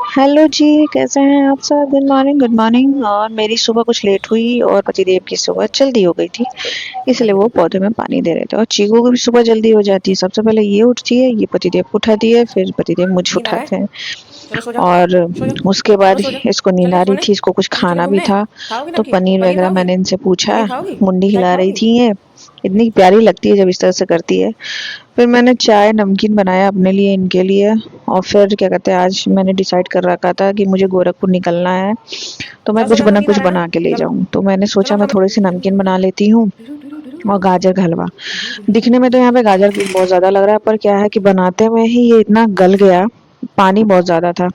Hello जी, कैसे हैं आप सब? Good morning, good morning. और मेरी सुबह कुछ लेट हुई और पतिदेव की सुबह जल्दी हो गई थी, इसलिए वो पौधे में पानी दे रहे थे। और चीकू की भी सुबह जल्दी हो जाती है, सबसे पहले ये उठती है, ये पतिदेव को उठाती है, फिर पतिदेव मुझे नींद आ रहा है। उठाते हैं। चलो सो जाओ। और सो जाओ। उसके चलो बाद सो जाओ। इसको नींद चले आ रही सोने। थी, इसको कुछ चल चले खाना भी घूमने। था। खाओगी तो नमकीन? पनीर पनीर वगैरह खाओगी? मैंने इनसे पूछा, पनीर खाओगी? मुंडी मिठाई हिला रही खाओगी? थी ये, इतनी प्यारी लगती है जब इस तरह से करती है। फिर मैंने चाय नमकीन बनाया अपने लिए, इनके लिए। और फिर क्या कहते हैं, आज मैंने डिसाइड कर रखा था कि मुझे गोरखपुर निकलना है, तो मैं चलो सो जाओ, नींद आ कुछ रहा है ना। बना के ले चलो। जाऊँ। तो मैंने चलो सोचा मैं चलो। थोड़ी सी नमकीन बना लेती हूँ ढिरू ढिरू ढिरू और ढिरू गाजर का हलवा। ढिरू ढिरू दिखने में तो यहाँ पे गाजर बहुत ज़्यादा लग रहा है, पर क्या है कि बनाते में ही ये इतना गल गया, पानी बहुत ज़्यादा था,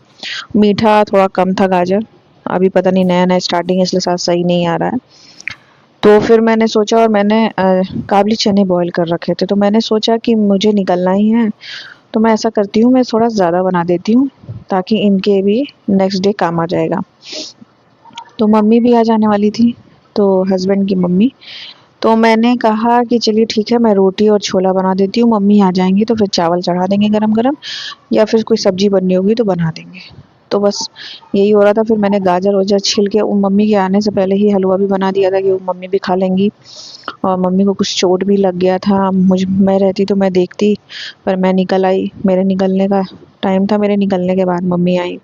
मीठा थोड़ा कम था गाजर। अभी पता नहीं, नया नया स्टार्टिंग है इसलिए साथ सही नहीं आ रहा है। तो फिर मैंने सोचा, और मैंने काबली चने बॉईल कर रखे थे, तो मैंने सोचा कि मुझे निकलना ही है, तो मैं ऐसा करती हूँ, मैं थोड़ा ज़्यादा बना देती हूँ ताकि इनके भी नेक्स्ट डे काम आ जाएगा। तो मम्मी भी आ जाने वाली थी, तो हस्बैंड की मम्मी। तो मैंने कहा कि चलिए ठीक है, मैं रोटी और छोला बना देती हूँ, मम्मी आ जाएंगी तो फिर चावल चढ़ा देंगे गरम गरम, या फिर कोई सब्जी बननी होगी तो बना देंगे। तो बस यही हो रहा था। फिर मैंने गाजर वाजर छील के वो मम्मी के आने से पहले ही हलवा भी बना दिया था कि वो मम्मी भी खा लेंगी। और मम्मी को कुछ चोट भी लग गया था, मुझ मैं रहती तो मैं देखती, पर मैं निकल आई, मेरे निकलने का टाइम था, मेरे निकलने के बाद मम्मी आई।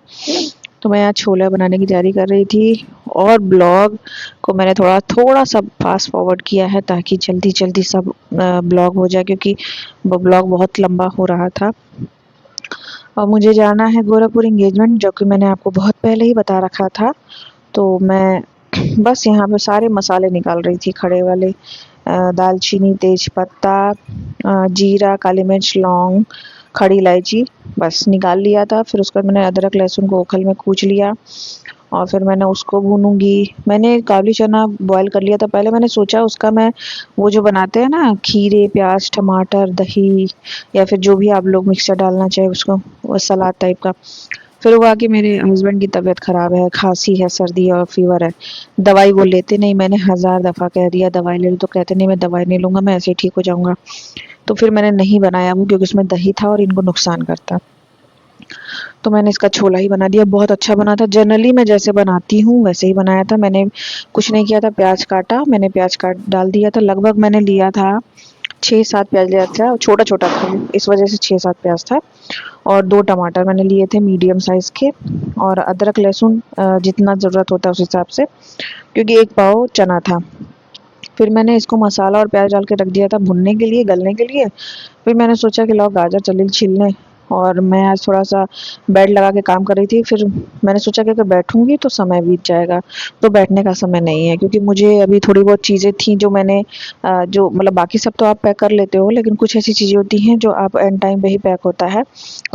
तो मैं यहाँ छोले बनाने की तैयारी कर रही थी, और ब्लॉग को मैंने थोड़ा थोड़ा सा फास्ट फॉरवर्ड किया है ताकि जल्दी जल्दी सब ब्लॉग हो जाए, क्योंकि वो ब्लॉग बहुत लंबा हो रहा था। और मुझे जाना है गोरखपुर एंगेजमेंट, जो कि मैंने आपको बहुत पहले ही बता रखा था। तो मैं बस यहाँ पे सारे मसाले निकाल रही थी, खड़े वाले, दालचीनी, तेज पत्ता, जीरा, काली मिर्च, लौंग, खड़ी इलायची, बस निकाल लिया था। फिर उसके बाद मैंने अदरक लहसुन को ओखल में कूच लिया, और फिर मैंने उसको भूनूंगी। मैंने काबली चना बॉयल कर लिया था पहले, मैंने सोचा उसका मैं वो जो बनाते हैं ना, खीरे, प्याज, टमाटर, दही, या फिर जो भी आप लोग मिक्सचर डालना चाहे उसको, वो सलाद टाइप का। फिर हुआ कि मेरे हस्बैंड की तबीयत ख़राब है, खांसी है, सर्दी है और फीवर है। दवाई वो लेते नहीं, मैंने हज़ार दफ़ा कह दिया दवाई ले लो, तो कहते नहीं मैं दवाई नहीं लूँगा, मैं ऐसे ही ठीक हो जाऊँगा। तो फिर मैंने नहीं बनाया वो, क्योंकि उसमें दही था और इनको नुकसान करता। तो मैंने इसका छोला ही बना दिया, बहुत अच्छा बना था। जनरली मैं जैसे बनाती हूँ वैसे ही बनाया था मैंने, कुछ नहीं किया था। प्याज काटा, मैंने प्याज काट डाल दिया था, लगभग मैंने लिया था 6-7 प्याज लिया था, छोटा छोटा था इस वजह से 6-7 प्याज था। और 2 टमाटर मैंने लिए थे मीडियम साइज़ के, और अदरक लहसुन जितना ज़रूरत होता है उस हिसाब से, क्योंकि 1 पाव चना था। फिर मैंने इसको मसाला और प्याज डाल के रख दिया था भुनने के लिए, गलने के लिए। फिर मैंने सोचा कि लाओ गाजर चली छील लें, और मैं आज थोड़ा-सा बेड लगा के काम कर रही थी। फिर मैंने सोचा कि अगर बैठूँगी तो समय बीत जाएगा, तो बैठने का समय नहीं है, क्योंकि मुझे अभी थोड़ी बहुत चीज़ें थी जो मैंने जो मतलब बाकी सब तो आप पैक कर लेते हो, लेकिन कुछ ऐसी चीज़ें होती हैं जो आप एंड टाइम पे ही पैक होता है,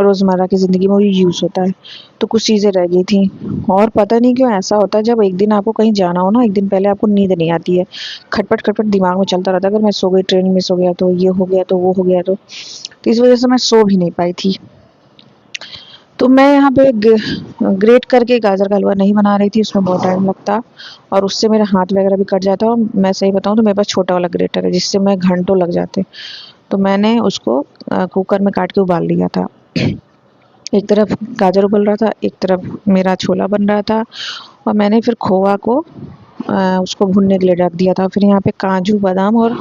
रोज़मर्रा की ज़िंदगी में वो यूज़ होता है। तो कुछ चीज़ें रह गई थी, और पता नहीं क्यों ऐसा होता है, जब एक दिन आपको कहीं जाना हो ना, एक दिन पहले आपको नींद नहीं आती है। खटपट-खटपट दिमाग में चलता रहता है, अगर मैं सो गई, ट्रेन मिस हो गया तो, ये हो गया तो, वो हो गया तो। तो इस वज़ह से मैं सो भी नहीं पाई थी। तो मैं यहाँ पे ग्रेट करके गाजर का हलवा नहीं बना रही थी, उसमें बहुत टाइम लगता, और उससे मेरा हाथ वगैरह भी कट जाता। और मैं सही बताऊँ तो मेरे पास छोटा वाला ग्रेटर है, जिससे मैं घंटों लग जाते। तो मैंने उसको कुकर में काट के उबाल लिया था। एक तरफ गाजर उबल रहा था, एक तरफ मेरा छोला बन रहा था, और मैंने फिर खोआ को उसको भुनने के लिए रख दिया था। फिर यहाँ पे काजू, बादाम और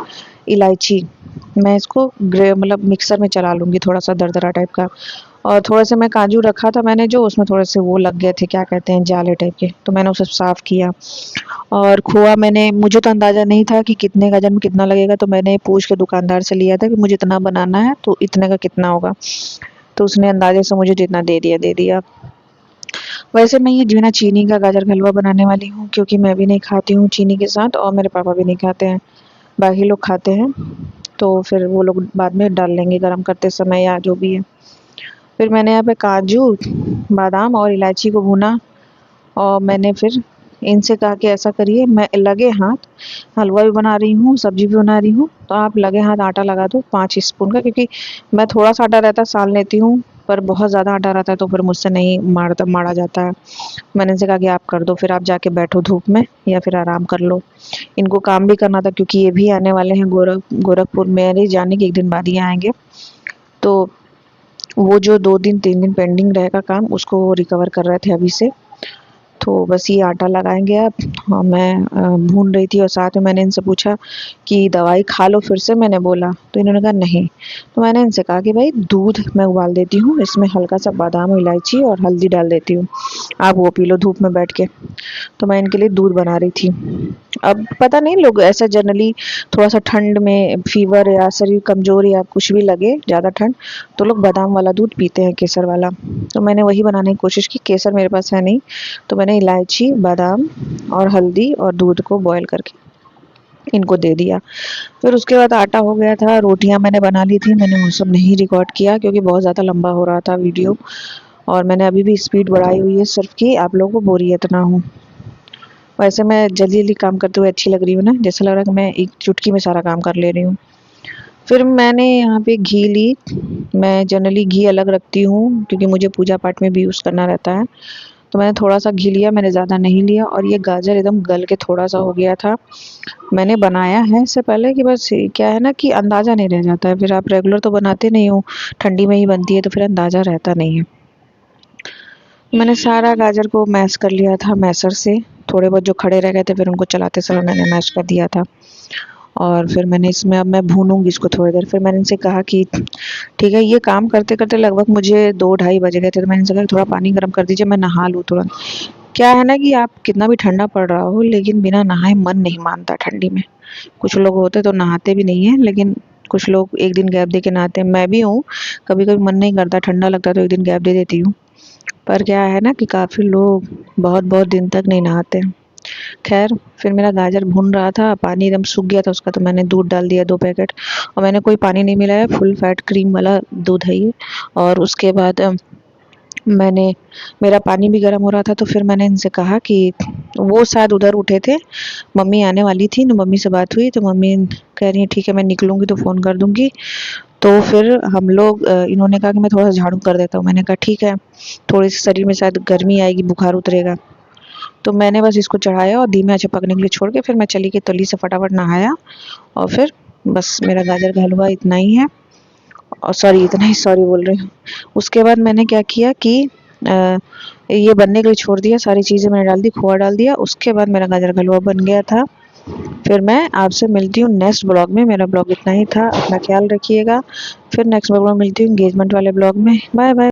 इलायची, मैं इसको ग्रे मतलब मिक्सर में चला लूँगी, थोड़ा-सा दरदरा टाइप का। और थोड़ा-सा मैं काजू रखा था मैंने, जो उसमें थोड़े से वो लग गए थे, क्या कहते हैं, जाले टाइप के, तो मैंने उसे साफ़ किया। और खोआ मैंने, मुझे तो अंदाज़ा नहीं था कि कितने गजन में कितना लगेगा, तो मैंने पूछ के दुकानदार से लिया था कि मुझे इतना बनाना है तो इतने का कितना होगा। तो उसने अंदाज़े से मुझे जितना दे दिया, दे दिया। वैसे मैं ये बिना चीनी का गाजर का हलवा बनाने वाली हूँ, क्योंकि मैं भी नहीं खाती हूँ चीनी के साथ, और मेरे पापा भी नहीं खाते हैं, बाकी लोग खाते हैं। तो फिर वो लोग बाद में डाल लेंगे गरम करते समय या जो भी है। फिर मैंने यहाँ पे काजू, बादाम और इलायची को भूना, और मैंने फिर इनसे कहा कि ऐसा करिए, मैं लगे हाथ हलवा भी बना रही हूँ, सब्जी भी बना रही हूँ, तो आप लगे हाथ आटा लगा दो 5 स्पून का, क्योंकि मैं थोड़ा सा आटा रहता सान लेती हूँ, पर बहुत ज़्यादा आटा रहता है तो फिर मुझसे नहीं माड़ा जाता है। मैंने इनसे कहा कि आप कर दो, फिर आप जाके बैठो धूप में या फिर आराम कर लो। इनको काम भी करना था, क्योंकि ये भी आने वाले हैं गोरखपुर, मेरे जाने के 1 दिन बाद ही आएंगे। तो वो जो 2 दिन 3 दिन पेंडिंग रहेगा काम उसको वो रिकवर कर रहे थे अभी से। तो बस ये आटा लगाएँगे अब। हाँ, मैं भून रही थी और साथ में मैंने इनसे पूछा कि दवाई खा लो फिर से, मैंने बोला, तो इन्होंने कहा नहीं। तो मैंने इनसे कहा कि भाई दूध मैं उबाल देती हूँ, इसमें हल्का-सा बादाम, इलायची और हल्दी डाल देती हूँ, आप वो पी लो धूप में बैठ के। तो मैं इनके लिए दूध बना रही थी। अब पता नहीं लोग ऐसा जनरली थोड़ा-सा ठंड में फ़ीवर या शरीर कमज़ोर या कुछ भी लगे ज़्यादा ठंड, तो लोग बादाम वाला दूध पीते हैं, केसर वाला। तो मैंने वही बनाने की कोशिश की, केसर मेरे पास है नहीं, तो मैंने इलायची, बादाम और हल्दी और दूध को बॉयल करके इनको दे दिया। फिर उसके बाद आटा हो गया था, रोटियाँ मैंने बना ली थी, मैंने वो सब नहीं रिकॉर्ड किया क्योंकि बहुत ज़्यादा लंबा हो रहा था वीडियो और मैंने अभी भी स्पीड बढ़ाई हुई है सिर्फ़ कि आप लोगों को बोरियत ना हो। वैसे मैं जल्दी-जल्दी काम करते हुए अच्छी लग रही हूँ ना, जैसा लग रहा है कि मैं एक चुटकी में सारा काम कर ले रही हूँ। फिर मैंने यहाँ पे घी ली, मैं जनरली घी अलग रखती हूँ क्योंकि मुझे पूजा-पाठ में भी यूज़ करना रहता है। तो मैंने थोड़ा-सा घी लिया, मैंने ज़्यादा नहीं लिया और ये गाजर एकदम गल के थोड़ा-सा हो गया था। मैंने बनाया है इससे पहले कि बस क्या है ना कि अंदाज़ा नहीं रह जाता है, फिर आप रेगुलर तो बनाते नहीं हो, ठंडी में ही बनती है तो फिर अंदाज़ा रहता नहीं है। मैंने सारा गाजर को मैश कर लिया था मैशर से, थोड़े बहुत जो खड़े रह गए थे फिर उनको चलाते समय मैंने मैश कर दिया था। और फिर मैंने इसमें अब मैं भूनूँगी इसको थोड़ी देर, फिर मैंने इनसे कहा कि ठीक है, ये काम करते-करते लगभग मुझे 2 ढाई बज गए थे, तो मैंने इनसे कहा थोड़ा पानी गर्म कर दीजिए, मैं नहा लूँ तुरंत। क्या है ना कि आप कितना भी ठंडा पड़ रहा हो लेकिन बिना नहाए मन नहीं मानता ठंडी में। कुछ लोग होते तो नहाते भी नहीं हैं, लेकिन कुछ लोग 1 दिन गैप दे के नहाते हैं, मैं भी हूँ। कभी-कभी मन नहीं करता, ठंडा लगता है तो 1 दिन गैप दे देती हूँ। पर क्या है ना कि काफ़ी लोग बहुत-बहुत दिन तक नहीं नहाते। ख़ैर फिर मेरा गाजर भुन रहा था, पानी एकदम सूख गया था उसका, तो मैंने दूध डाल दिया 2 पैकेट और मैंने कोई पानी नहीं मिलाया, फुल फैट क्रीम वाला दूध है ये। और उसके बाद मैंने मेरा पानी भी गर्म हो रहा था तो फिर मैंने इनसे कहा कि वो शायद उधर उठे थे, मम्मी आने वाली थी, तो मम्मी से बात हुई तो मम्मी कह रही हैं ठीक है मैं निकलूँगी तो फ़ोन कर दूँगी। तो फिर हम लोग इन्होंने कहा कि मैं थोड़ा-सा झाड़ू कर देता हूँ, मैंने कहा ठीक है, थोड़ी-सी शरीर में शायद गर्मी आएगी, बुखार उतरेगा। तो मैंने बस इसको चढ़ाया और धीमे आँच पे पकने के लिए छोड़ के फिर मैं चली गई तली से फटाफट नहाया और फिर बस मेरा गाजर का हलवा इतना ही है और सॉरी इतना ही सॉरी बोल रही हूँ। उसके बाद मैंने क्या किया कि ये बनने के लिए छोड़ दिया, सारी चीज़ें मैंने डाल दी, खोआ डाल दिया, उसके बाद मेरा गाजर का हलवा बन गया था। फिर मैं आपसे मिलती हूँ नेक्स्ट ब्लॉग में, मेरा ब्लॉग इतना ही था, अपना ख़्याल रखिएगा। फिर नेक्स्ट ब्लॉग में मिलती हूँ एंगेजमेंट वाले ब्लॉग में। Bye bye.